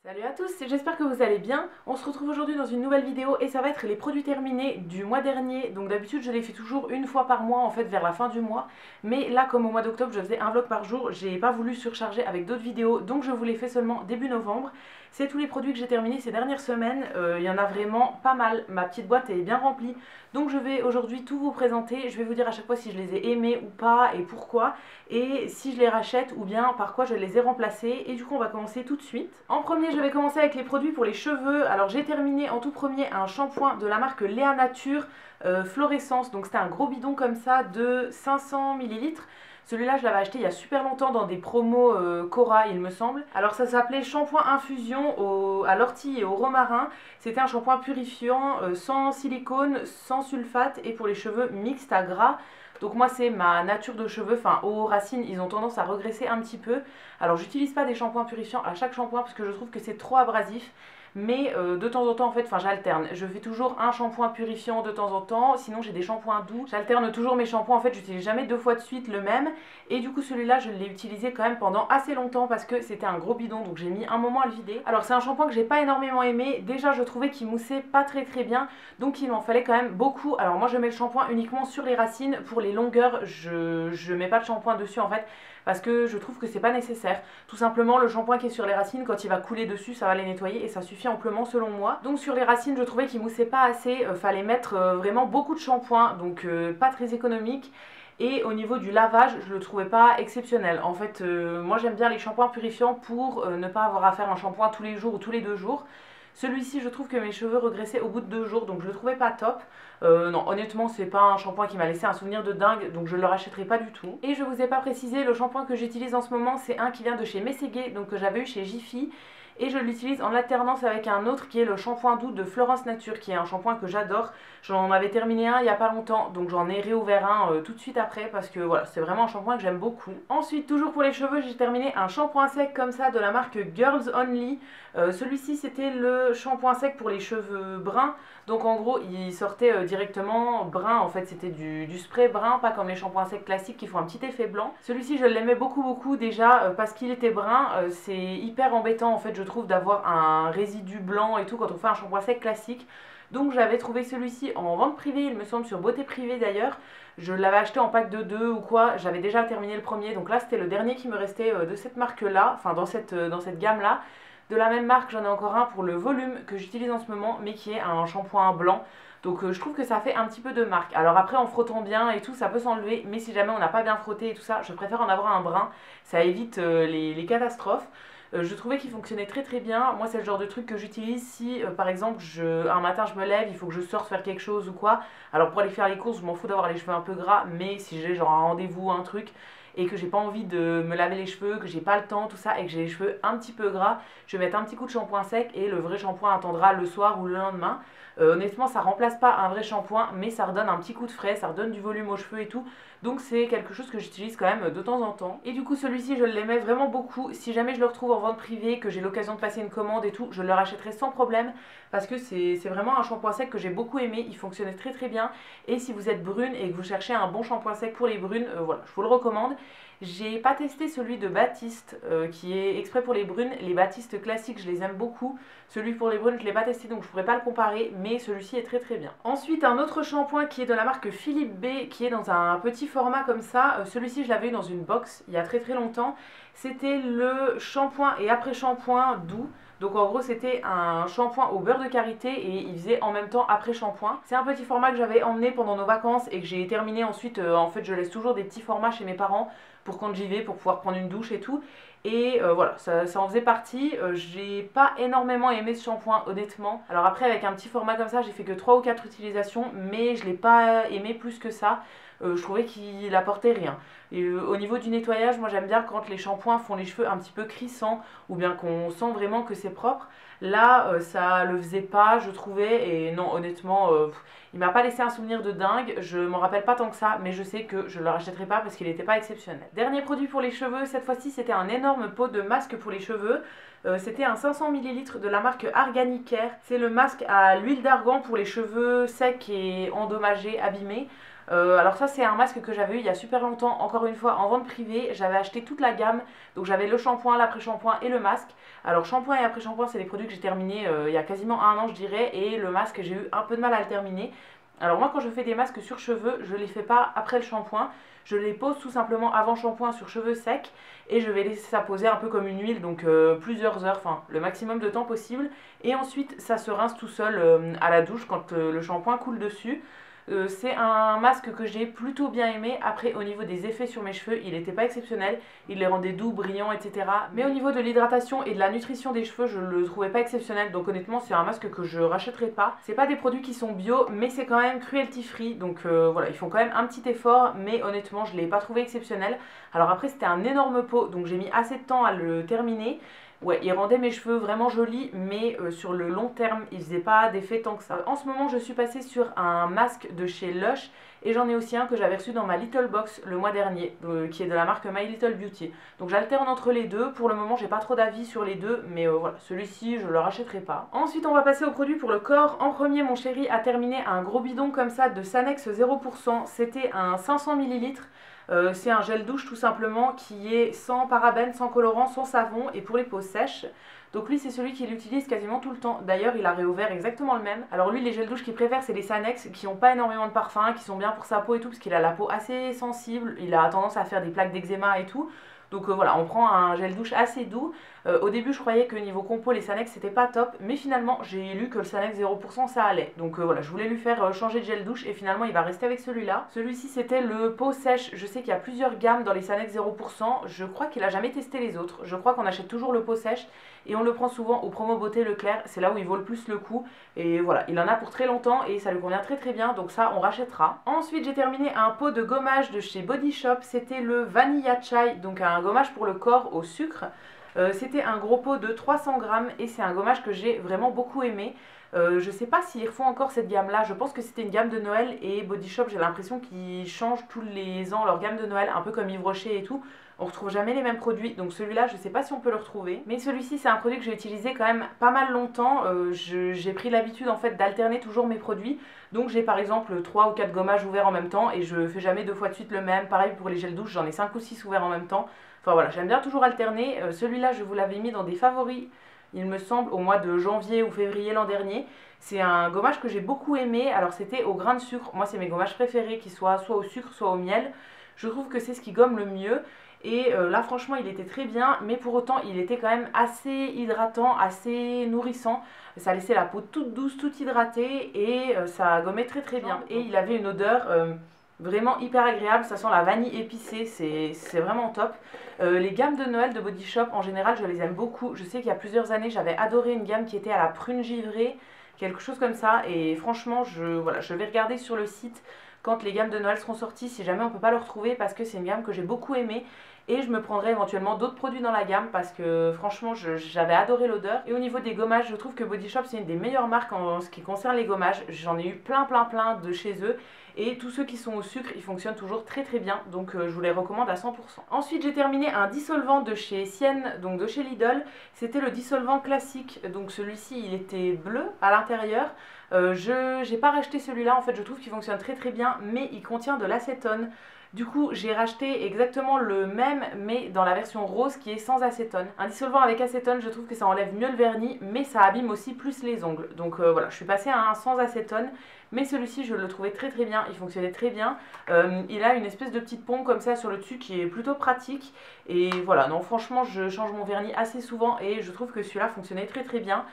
Salut à tous, j'espère que vous allez bien. On se retrouve aujourd'hui dans une nouvelle vidéo et ça va être les produits terminés du mois dernier. Donc d'habitude je les fais toujours une fois par mois en fait vers la fin du mois. Mais là comme au mois d'octobre je faisais un vlog par jour, j'ai pas voulu surcharger avec d'autres vidéos. Donc je vous les fais seulement début novembre. C'est tous les produits que j'ai terminés ces dernières semaines. Il y en a vraiment pas mal. Ma petite boîte est bien remplie. Donc je vais aujourd'hui tout vous présenter. Je vais vous dire à chaque fois si je les ai aimés ou pas et pourquoi. Et si je les rachète ou bien par quoi je les ai remplacés. Et du coup on va commencer tout de suite. En premier je vais commencer avec les produits pour les cheveux. Alors j'ai terminé en tout premier un shampoing de la marque Léa Nature Fluorescence. Donc c'était un gros bidon comme ça de 500 millilitres. Celui-là, je l'avais acheté il y a super longtemps dans des promos Cora, il me semble. Alors ça s'appelait shampoing infusion à l'ortie et au romarin. C'était un shampoing purifiant, sans silicone, sans sulfate et pour les cheveux mixtes à gras. Donc moi c'est ma nature de cheveux, enfin aux racines ils ont tendance à regresser un petit peu. Alors j'utilise pas des shampoings purifiants à chaque shampoing parce que je trouve que c'est trop abrasif. Mais de temps en temps en fait, enfin j'alterne. Je fais toujours un shampoing purifiant de temps en temps, sinon j'ai des shampoings doux. J'alterne toujours mes shampoings, en fait j'utilise jamais deux fois de suite le même. Et du coup celui-là je l'ai utilisé quand même pendant assez longtemps parce que c'était un gros bidon, donc j'ai mis un moment à le vider. Alors c'est un shampoing que j'ai pas énormément aimé. Déjà je trouvais qu'il moussait pas très bien, donc il m'en fallait quand même beaucoup. Alors moi je mets le shampoing uniquement sur les racines. Pour les longueurs je mets pas de shampoing dessus en fait, parce que je trouve que c'est pas nécessaire. Tout simplement le shampoing qui est sur les racines, quand il va couler dessus ça va les nettoyer et ça suffit amplement selon moi. Donc sur les racines je trouvais qu'il moussait pas assez, fallait mettre vraiment beaucoup de shampoing, donc pas très économique. Et au niveau du lavage, je le trouvais pas exceptionnel. En fait, moi j'aime bien les shampoings purifiants pour ne pas avoir à faire un shampoing tous les jours ou tous les 2 jours. Celui-ci, je trouve que mes cheveux regressaient au bout de 2 jours, donc je le trouvais pas top. Non, honnêtement, c'est pas un shampoing qui m'a laissé un souvenir de dingue, donc je le rachèterai pas du tout. Et je vous ai pas précisé, le shampoing que j'utilise en ce moment, c'est un qui vient de chez Mességué, donc que j'avais eu chez Jiffy. Et je l'utilise en alternance avec un autre qui est le shampoing doux de Florence Nature, qui est un shampoing que j'adore. J'en avais terminé un il y a pas longtemps, donc j'en ai réouvert un tout de suite après parce que voilà, c'est vraiment un shampoing que j'aime beaucoup. Ensuite, toujours pour les cheveux, j'ai terminé un shampoing sec comme ça de la marque Girls Only. Celui-ci c'était le shampoing sec pour les cheveux bruns. Donc en gros il sortait directement brun, en fait c'était du spray brun, pas comme les shampoings secs classiques qui font un petit effet blanc. Celui-ci je l'aimais beaucoup déjà parce qu'il était brun. C'est hyper embêtant en fait je trouve d'avoir un résidu blanc et tout quand on fait un shampoing sec classique. Donc j'avais trouvé celui-ci en vente privée, il me semble sur Beauté Privée d'ailleurs. Je l'avais acheté en pack de 2 ou quoi, j'avais déjà terminé le premier, donc là c'était le dernier qui me restait de cette marque là, enfin dans cette gamme là. De la même marque, j'en ai encore un pour le volume que j'utilise en ce moment, mais qui est un shampoing blanc. Donc je trouve que ça fait un petit peu de marque. Alors après en frottant bien et tout, ça peut s'enlever, mais si jamais on n'a pas bien frotté et tout ça, je préfère en avoir un brun. Ça évite les catastrophes. Je trouvais qu'il fonctionnait très bien. Moi c'est le genre de truc que j'utilise si par exemple un matin je me lève, il faut que je sorte faire quelque chose ou quoi. Alors pour aller faire les courses, je m'en fous d'avoir les cheveux un peu gras, mais si j'ai genre un rendez-vous, un truc, et que j'ai pas envie de me laver les cheveux, que j'ai pas le temps, tout ça, et que j'ai les cheveux un petit peu gras, je vais mettre un petit coup de shampoing sec et le vrai shampoing attendra le soir ou le lendemain. Honnêtement, ça remplace pas un vrai shampoing, mais ça redonne un petit coup de frais, ça redonne du volume aux cheveux et tout. Donc c'est quelque chose que j'utilise quand même de temps en temps. Et du coup, celui-ci, je l'aimais vraiment beaucoup. Si jamais je le retrouve en vente privée, que j'ai l'occasion de passer une commande et tout, je le rachèterai sans problème parce que c'est vraiment un shampoing sec que j'ai beaucoup aimé. Il fonctionnait très bien. Et si vous êtes brune et que vous cherchez un bon shampoing sec pour les brunes, voilà, je vous le recommande. J'ai pas testé celui de Baptiste qui est exprès pour les brunes. Les Baptiste classiques, je les aime beaucoup. Celui pour les brunes, je l'ai pas testé donc je pourrais pas le comparer, mais celui-ci est très bien. Ensuite, un autre shampoing qui est de la marque Philippe B, qui est dans un petit format comme ça. Celui-ci, je l'avais eu dans une box il y a très longtemps. C'était le shampoing et après-shampoing doux. Donc en gros c'était un shampoing au beurre de karité et il faisait en même temps après shampoing. C'est un petit format que j'avais emmené pendant nos vacances et que j'ai terminé ensuite. En fait je laisse toujours des petits formats chez mes parents pour quand j'y vais, pour pouvoir prendre une douche et tout. Et voilà, ça en faisait partie. J'ai pas énormément aimé ce shampoing honnêtement. Alors après avec un petit format comme ça j'ai fait que 3 ou 4 utilisations, mais je l'ai pas aimé plus que ça. Je trouvais qu'il apportait rien. Et au niveau du nettoyage, moi j'aime bien quand les shampoings font les cheveux un petit peu crissants ou bien qu'on sent vraiment que c'est propre. Là, ça le faisait pas, je trouvais, et non, honnêtement, il m'a pas laissé un souvenir de dingue. Je m'en rappelle pas tant que ça, mais je sais que je le rachèterai pas parce qu'il était pas exceptionnel. Dernier produit pour les cheveux, cette fois-ci c'était un énorme pot de masque pour les cheveux. C'était un 500 ml de la marque Arganicare. C'est le masque à l'huile d'argan pour les cheveux secs et endommagés, abîmés. Alors ça c'est un masque que j'avais eu il y a super longtemps, encore une fois en vente privée. J'avais acheté toute la gamme, donc j'avais le shampoing, l'après-shampoing et le masque. Alors shampoing et après-shampoing c'est des produits que j'ai terminés il y a quasiment un an je dirais, et le masque j'ai eu un peu de mal à le terminer. Alors moi quand je fais des masques sur cheveux, je les fais pas après le shampoing, je les pose tout simplement avant shampoing sur cheveux secs et je vais laisser ça poser un peu comme une huile, donc plusieurs heures, enfin le maximum de temps possible, et ensuite ça se rince tout seul à la douche quand le shampoing coule dessus. C'est un masque que j'ai plutôt bien aimé. Après au niveau des effets sur mes cheveux il n'était pas exceptionnel, il les rendait doux, brillants, etc. Mais au niveau de l'hydratation et de la nutrition des cheveux je le trouvais pas exceptionnel, donc honnêtement c'est un masque que je rachèterai pas. C'est pas des produits qui sont bio mais c'est quand même cruelty free, donc voilà, ils font quand même un petit effort, mais honnêtement je l'ai pas trouvé exceptionnel. Alors après c'était un énorme pot, donc j'ai mis assez de temps à le terminer. Ouais, il rendait mes cheveux vraiment jolis, mais sur le long terme, il faisait pas d'effet tant que ça. En ce moment, je suis passée sur un masque de chez Lush, et j'en ai aussi un que j'avais reçu dans ma Little Box le mois dernier, qui est de la marque My Little Beauty. Donc j'alterne entre les deux. Pour le moment, j'ai pas trop d'avis sur les deux, mais voilà, celui-ci, je le rachèterai pas. Ensuite, on va passer aux produits pour le corps. En premier, mon chéri a terminé un gros bidon comme ça de Sanex 0%. C'était un 500 ml. C'est un gel douche tout simplement qui est sans parabènes, sans colorant, sans savon et pour les peaux sèches. Donc lui c'est celui qu'il utilise quasiment tout le temps. D'ailleurs il a réouvert exactement le même. Alors lui les gels douche qu'il préfère c'est les Sanex qui n'ont pas énormément de parfum, qui sont bien pour sa peau et tout, parce qu'il a la peau assez sensible, il a tendance à faire des plaques d'eczéma et tout. Donc voilà, on prend un gel douche assez doux. Au début je croyais que niveau compo les Sanex c'était pas top, mais finalement j'ai lu que le Sanex 0% ça allait. Donc voilà, je voulais lui faire changer de gel douche et finalement il va rester avec celui-là. Celui-ci c'était le peau sèche. Je sais qu'il y a plusieurs gammes dans les Sanex 0%. Je crois qu'il a jamais testé les autres. Je crois qu'on achète toujours le peau sèche et on le prend souvent au promo beauté Leclerc. C'est là où il vaut le plus le coup. Et voilà, il en a pour très longtemps et ça lui convient très très bien, donc ça on rachètera. Ensuite j'ai terminé un pot de gommage de chez Body Shop. C'était le Vanilla Chai, donc un gommage pour le corps au sucre. C'était un gros pot de 300 grammes et c'est un gommage que j'ai vraiment beaucoup aimé. Je sais pas s'ils refont encore cette gamme là, je pense que c'était une gamme de Noël et Body Shop j'ai l'impression qu'ils changent tous les ans leur gamme de Noël, un peu comme Yves Rocher et tout. On retrouve jamais les mêmes produits, donc celui-là je sais pas si on peut le retrouver. Mais celui-ci c'est un produit que j'ai utilisé quand même pas mal longtemps. J'ai pris l'habitude en fait d'alterner toujours mes produits. Donc j'ai par exemple 3 ou 4 gommages ouverts en même temps et je fais jamais 2 fois de suite le même. Pareil pour les gels douche, j'en ai 5 ou 6 ouverts en même temps. Enfin voilà, j'aime bien toujours alterner. Celui-là je vous l'avais mis dans des favoris, il me semble, au mois de janvier ou février l'an dernier. C'est un gommage que j'ai beaucoup aimé. Alors c'était au grain de sucre. Moi c'est mes gommages préférés, qui soient soit au sucre soit au miel. Je trouve que c'est ce qui gomme le mieux. Et là franchement il était très bien, mais pour autant il était quand même assez hydratant, assez nourrissant. Ça laissait la peau toute douce, toute hydratée et ça gommait très très bien. Et il avait une odeur vraiment hyper agréable, ça sent la vanille épicée, c'est vraiment top. Les gammes de Noël de Body Shop en général je les aime beaucoup. Je sais qu'il y a plusieurs années j'avais adoré une gamme qui était à la prune givrée, quelque chose comme ça, et franchement voilà, je vais regarder sur le site quand les gammes de Noël seront sorties si jamais on peut pas le retrouver, parce que c'est une gamme que j'ai beaucoup aimée. Et je me prendrai éventuellement d'autres produits dans la gamme parce que franchement j'avais adoré l'odeur. Et au niveau des gommages, je trouve que Body Shop c'est une des meilleures marques en ce qui concerne les gommages. J'en ai eu plein de chez eux. Et tous ceux qui sont au sucre, ils fonctionnent toujours très très bien. Donc je vous les recommande à 100%. Ensuite j'ai terminé un dissolvant de chez Sienne, donc de chez Lidl. C'était le dissolvant classique. Donc celui-ci il était bleu à l'intérieur. J'ai pas racheté celui-là, en fait je trouve qu'il fonctionne très très bien, mais il contient de l'acétone. Du coup j'ai racheté exactement le même mais dans la version rose qui est sans acétone. Un dissolvant avec acétone, je trouve que ça enlève mieux le vernis mais ça abîme aussi plus les ongles. Donc voilà, je suis passée à un sans acétone, mais celui-ci je le trouvais très très bien, il fonctionnait très bien. Il a une espèce de petite pompe comme ça sur le dessus qui est plutôt pratique. Et voilà, non franchement je change mon vernis assez souvent et je trouve que celui-là fonctionnait très très bien.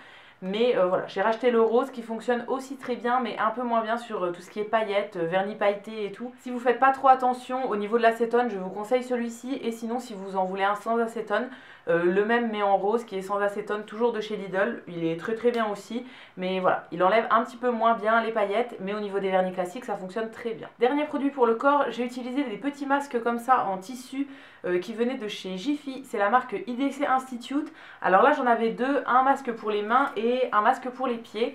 Mais voilà, j'ai racheté le rose qui fonctionne aussi très bien, mais un peu moins bien sur tout ce qui est paillettes, vernis pailleté et tout. Si vous faites pas trop attention au niveau de l'acétone, je vous conseille celui-ci. Et sinon, si vous en voulez un sans acétone, le même mais en rose qui est sans acétone, toujours de chez Lidl. Il est très très bien aussi, mais voilà, il enlève un petit peu moins bien les paillettes, mais au niveau des vernis classiques, ça fonctionne très bien. Dernier produit pour le corps, j'ai utilisé des petits masques comme ça en tissu qui venaient de chez Jiffy. C'est la marque IDC Institute. Alors là, j'en avais deux, un masque pour les mains et un masque pour les pieds.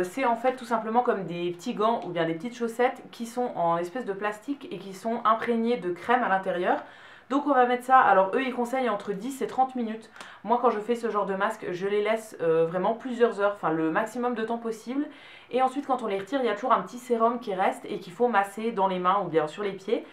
C'est en fait tout simplement comme des petits gants ou bien des petites chaussettes qui sont en espèce de plastique et qui sont imprégnés de crème à l'intérieur. Donc on va mettre ça, alors eux ils conseillent entre 10 et 30 minutes. Moi quand je fais ce genre de masque, je les laisse vraiment plusieurs heures, enfin le maximum de temps possible. Et ensuite quand on les retire, il y a toujours un petit sérum qui reste et qu'il faut masser dans les mains ou bien sur les pieds.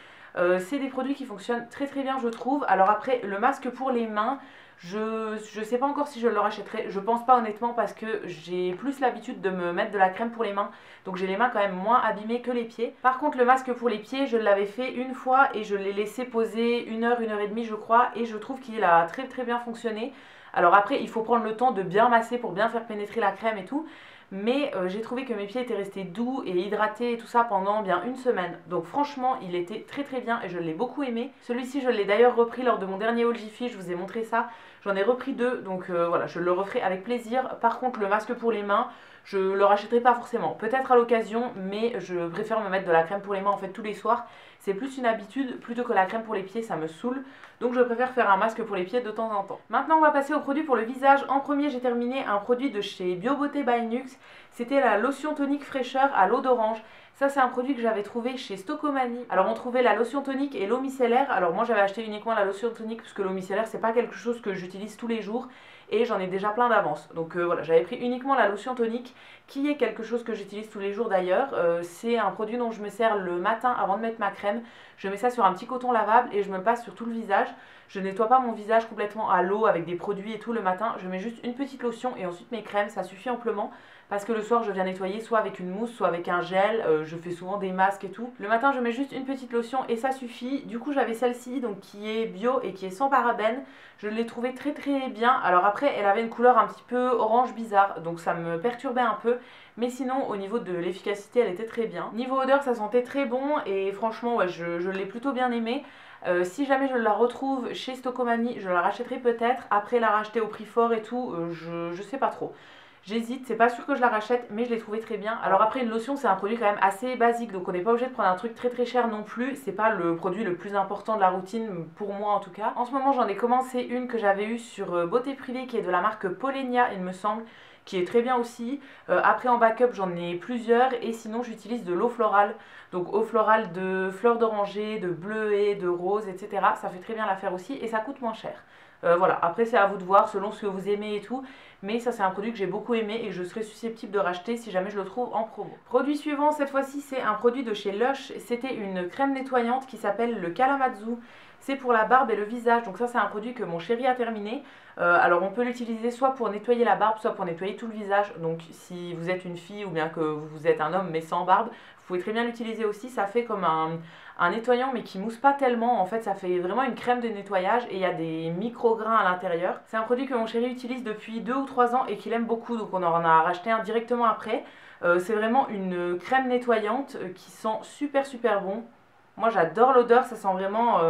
C'est des produits qui fonctionnent très très bien je trouve. Alors après le masque pour les mains, je sais pas encore si je le rachèterai, je pense pas honnêtement parce que j'ai plus l'habitude de me mettre de la crème pour les mains. Donc j'ai les mains quand même moins abîmées que les pieds. Par contre le masque pour les pieds, je l'avais fait une fois et je l'ai laissé poser une heure et demie je crois. Et je trouve qu'il a très très bien fonctionné. Alors après il faut prendre le temps de bien masser pour bien faire pénétrer la crème et tout. Mais j'ai trouvé que mes pieds étaient restés doux et hydratés et tout ça pendant bien une semaine. Donc franchement il était très très bien et je l'ai beaucoup aimé. Celui-ci je l'ai d'ailleurs repris lors de mon dernier haul Jiffy, je vous ai montré ça. J'en ai repris deux donc voilà, je le referai avec plaisir. Par contre le masque pour les mains, je le rachèterai pas forcément. Peut-être à l'occasion, mais je préfère me mettre de la crème pour les mains en fait tous les soirs. C'est plus une habitude plutôt que la crème pour les pieds, ça me saoule. Donc je préfère faire un masque pour les pieds de temps en temps. Maintenant on va passer aux produits pour le visage. En premier j'ai terminé un produit de chez BioBeauté by Nux. C'était la lotion tonique fraîcheur à l'eau d'orange. Ça c'est un produit que j'avais trouvé chez Stocomanie. Alors on trouvait la lotion tonique et l'eau micellaire. Alors moi j'avais acheté uniquement la lotion tonique parce que l'eau micellaire c'est pas quelque chose que j'utilise tous les jours. Et j'en ai déjà plein d'avance. Donc voilà, j'avais pris uniquement la lotion tonique qui est quelque chose que j'utilise tous les jours d'ailleurs. C'est un produit dont je me sers le matin avant de mettre ma crème. Je mets ça sur un petit coton lavable et je me le passe sur tout le visage. Je nettoie pas mon visage complètement à l'eau avec des produits et tout le matin. Je mets juste une petite lotion et ensuite mes crèmes, ça suffit amplement. Parce que le soir je viens nettoyer soit avec une mousse, soit avec un gel, je fais souvent des masques et tout. Le matin je mets juste une petite lotion et ça suffit. Du coup j'avais celle-ci donc qui est bio et qui est sans parabènes. Je l'ai trouvée très très bien. Alors après elle avait une couleur un petit peu orange bizarre donc ça me perturbait un peu. Mais sinon au niveau de l'efficacité elle était très bien. Niveau odeur ça sentait très bon et franchement ouais, je l'ai plutôt bien aimée. Si jamais je la retrouve chez Stocomanie, je la rachèterai peut-être. Après la racheter au prix fort et tout, je sais pas trop. J'hésite, c'est pas sûr que je la rachète, mais je l'ai trouvé très bien. Alors après, une lotion, c'est un produit quand même assez basique, donc on n'est pas obligé de prendre un truc très très cher non plus. C'est pas le produit le plus important de la routine, pour moi en tout cas. En ce moment, j'en ai commencé une que j'avais eue sur Beauté Privée, qui est de la marque Polenia, il me semble, qui est très bien aussi. Après en backup, j'en ai plusieurs, et sinon j'utilise de l'eau florale. Donc eau florale de fleurs d'oranger, de bleuet, de rose, etc. Ça fait très bien l'affaire aussi, et ça coûte moins cher. Voilà, après c'est à vous de voir selon ce que vous aimez et tout. Mais ça c'est un produit que j'ai beaucoup aimé et que je serais susceptible de racheter si jamais je le trouve en promo. Produit suivant, cette fois-ci c'est un produit de chez Lush. C'était une crème nettoyante qui s'appelle le Kalamazoo. C'est pour la barbe et le visage, donc ça c'est un produit que mon chéri a terminé. Alors on peut l'utiliser soit pour nettoyer la barbe, soit pour nettoyer tout le visage. Donc si vous êtes une fille ou bien que vous êtes un homme mais sans barbe, vous pouvez très bien l'utiliser aussi. Ça fait comme un nettoyant mais qui mousse pas tellement. En fait ça fait vraiment une crème de nettoyage et il y a des micro-grains à l'intérieur. C'est un produit que mon chéri utilise depuis 2 ou 3 ans et qu'il aime beaucoup, donc on en a racheté un directement après. C'est vraiment une crème nettoyante qui sent super super bon. Moi j'adore l'odeur, ça sent vraiment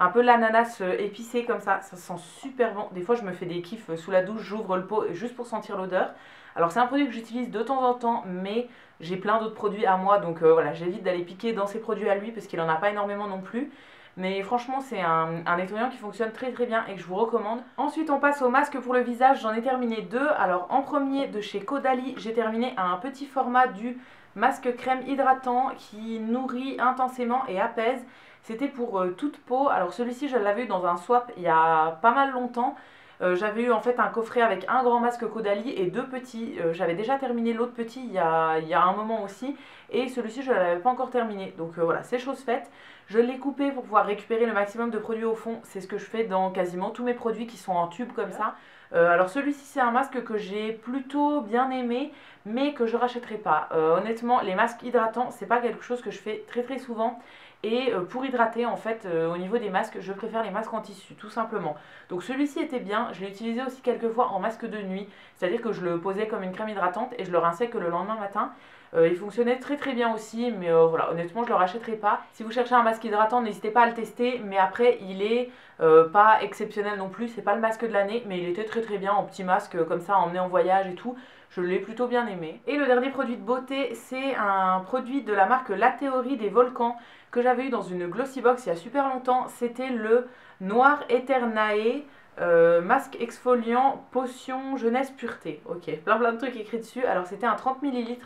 un peu l'ananas épicé comme ça sent super bon. Des fois je me fais des kiffs sous la douche, j'ouvre le pot juste pour sentir l'odeur. Alors c'est un produit que j'utilise de temps en temps, mais j'ai plein d'autres produits à moi, donc voilà, j'évite d'aller piquer dans ses produits à lui parce qu'il en a pas énormément non plus. Mais franchement c'est un nettoyant qui fonctionne très très bien et que je vous recommande. Ensuite on passe au masque pour le visage, j'en ai terminé deux. Alors en premier de chez Caudalie, j'ai terminé un petit format du masque crème hydratant qui nourrit intensément et apaise. C'était pour toute peau. Alors celui-ci je l'avais eu dans un swap il y a pas mal longtemps. J'avais eu en fait un coffret avec un grand masque Caudalie et deux petits. J'avais déjà terminé l'autre petit il y a un moment aussi. Et celui-ci je ne l'avais pas encore terminé. Donc voilà, c'est chose faite. Je l'ai coupé pour pouvoir récupérer le maximum de produits au fond. C'est ce que je fais dans quasiment tous mes produits qui sont en tube comme ça. Alors celui-ci c'est un masque que j'ai plutôt bien aimé mais que je rachèterai pas. Honnêtement les masques hydratants c'est pas quelque chose que je fais très très souvent. Et pour hydrater en fait au niveau des masques je préfère les masques en tissu tout simplement. Donc celui-ci était bien, je l'ai utilisé aussi quelques fois en masque de nuit. C'est à dire que je le posais comme une crème hydratante et je le rinçais que le lendemain matin. Il fonctionnait très très bien aussi mais voilà honnêtement je le rachèterai pas. Si vous cherchez un masque hydratant n'hésitez pas à le tester, mais après il est pas exceptionnel non plus. C'est pas le masque de l'année mais il était très très bien en petit masque comme ça à emmener en voyage et tout. Je l'ai plutôt bien aimé. Et le dernier produit de beauté c'est un produit de la marque La Théorie des Volcans que j'avais eu dans une glossy box il y a super longtemps. C'était le Noir Eternae masque exfoliant potion jeunesse pureté. Ok, plein de trucs écrits dessus. Alors c'était un 30 ml.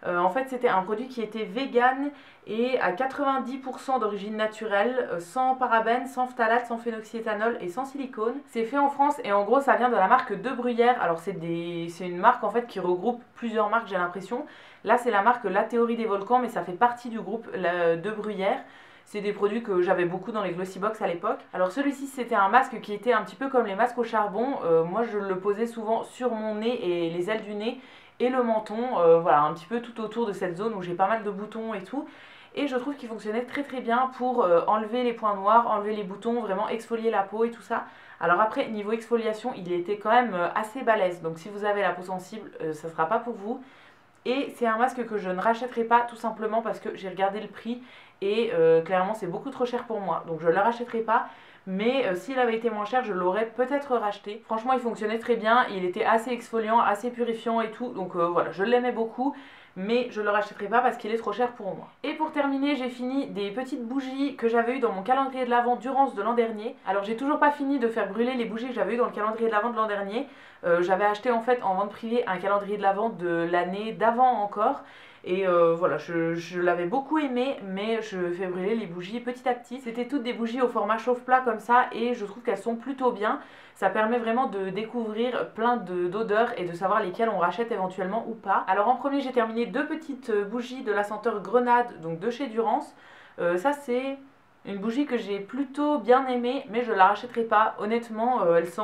En fait c'était un produit qui était vegan et à 90% d'origine naturelle, sans parabènes, sans phtalates, sans phénoxyéthanol et sans silicone. C'est fait en France et en gros ça vient de la marque De Bruyère. Alors c'est une marque en fait qui regroupe plusieurs marques, j'ai l'impression. Là c'est la marque La Théorie des Volcans, mais ça fait partie du groupe De Bruyère. C'est des produits que j'avais beaucoup dans les Glossybox à l'époque. Alors celui-ci c'était un masque qui était un petit peu comme les masques au charbon. Moi je le posais souvent sur mon nez et les ailes du nez et le menton, voilà, un petit peu tout autour de cette zone où j'ai pas mal de boutons et tout. Et je trouve qu'il fonctionnait très très bien pour enlever les points noirs, enlever les boutons, vraiment exfolier la peau et tout ça. Alors après, niveau exfoliation, il était quand même assez balèze. Donc si vous avez la peau sensible, ça sera pas pour vous. Et c'est un masque que je ne rachèterai pas tout simplement parce que j'ai regardé le prix et clairement c'est beaucoup trop cher pour moi. Donc je ne le rachèterai pas. Mais s'il avait été moins cher, je l'aurais peut-être racheté. Franchement, il fonctionnait très bien. Il était assez exfoliant, assez purifiant et tout. Donc voilà, je l'aimais beaucoup. Mais je ne le rachèterai pas parce qu'il est trop cher pour moi. Et pour terminer, j'ai fini des petites bougies que j'avais eues dans mon calendrier de l'Avent Durance de l'an dernier. Alors j'ai toujours pas fini de faire brûler les bougies que j'avais eues dans le calendrier de l'Avent de l'an dernier. J'avais acheté en fait en vente privée un calendrier de l'Avent de l'année d'avant encore. Et voilà, je l'avais beaucoup aimé, mais je fais brûler les bougies petit à petit. C'était toutes des bougies au format chauffe-plat comme ça et je trouve qu'elles sont plutôt bien. Ça permet vraiment de découvrir plein d'odeurs et de savoir lesquelles on rachète éventuellement ou pas. Alors en premier, j'ai terminé deux petites bougies de la senteur grenade, donc de chez Durance. Ça c'est une bougie que j'ai plutôt bien aimée, mais je la rachèterai pas. Honnêtement, elle sent...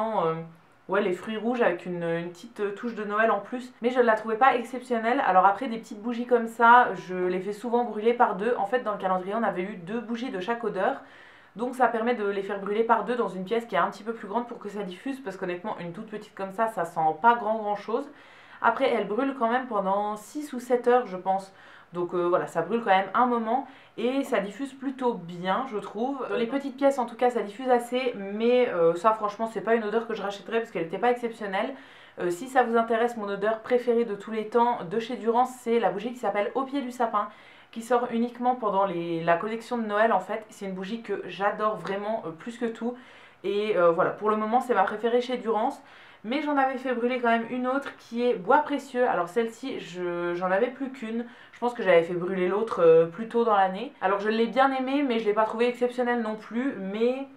ouais, les fruits rouges avec une petite touche de Noël en plus. Mais je ne la trouvais pas exceptionnelle. Alors après, des petites bougies comme ça, je les fais souvent brûler par deux. En fait, dans le calendrier, on avait eu deux bougies de chaque odeur. Donc ça permet de les faire brûler par deux dans une pièce qui est un petit peu plus grande pour que ça diffuse. Parce qu'honnêtement, une toute petite comme ça sent pas grand chose. Après, elle brûle quand même pendant 6 ou 7 heures, je pense. Donc voilà, ça brûle quand même un moment et ça diffuse plutôt bien, je trouve. Dans les petites pièces, en tout cas, ça diffuse assez, mais ça, franchement, c'est pas une odeur que je rachèterais parce qu'elle n'était pas exceptionnelle. Si ça vous intéresse, mon odeur préférée de tous les temps de chez Durance, c'est la bougie qui s'appelle Au pied du sapin, qui sort uniquement pendant la collection de Noël en fait. C'est une bougie que j'adore vraiment plus que tout. Et voilà, pour le moment, c'est ma préférée chez Durance. Mais j'en avais fait brûler quand même une autre qui est Bois Précieux. Alors celle-ci, j'en avais plus qu'une. Je pense que j'avais fait brûler l'autre plus tôt dans l'année. Alors je l'ai bien aimée, mais je ne l'ai pas trouvée exceptionnelle non plus. Mais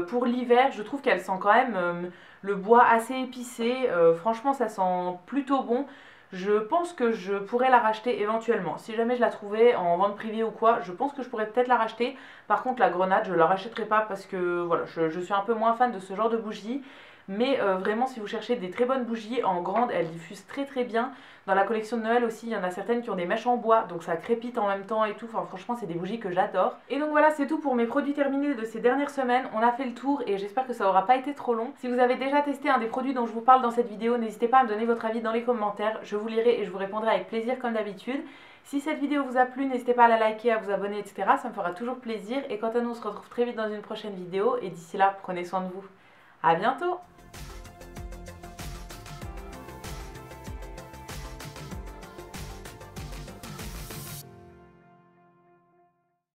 pour l'hiver, je trouve qu'elle sent quand même le bois assez épicé. Franchement, ça sent plutôt bon. Je pense que je pourrais la racheter éventuellement. Si jamais je la trouvais en vente privée ou quoi, je pense que je pourrais peut-être la racheter. Par contre, la grenade, je la rachèterai pas parce que voilà, je suis un peu moins fan de ce genre de bougie. Mais vraiment, si vous cherchez des très bonnes bougies en grande, elles diffusent très très bien. Dans la collection de Noël aussi, il y en a certaines qui ont des mèches en bois, donc ça crépite en même temps et tout. Enfin, franchement, c'est des bougies que j'adore. Et donc voilà, c'est tout pour mes produits terminés de ces dernières semaines. On a fait le tour et j'espère que ça aura pas été trop long. Si vous avez déjà testé un des produits dont je vous parle dans cette vidéo, n'hésitez pas à me donner votre avis dans les commentaires. Je vous lirai et je vous répondrai avec plaisir comme d'habitude. Si cette vidéo vous a plu, n'hésitez pas à la liker, à vous abonner, etc. Ça me fera toujours plaisir. Et quant à nous, on se retrouve très vite dans une prochaine vidéo. Et d'ici là, prenez soin de vous. À bientôt!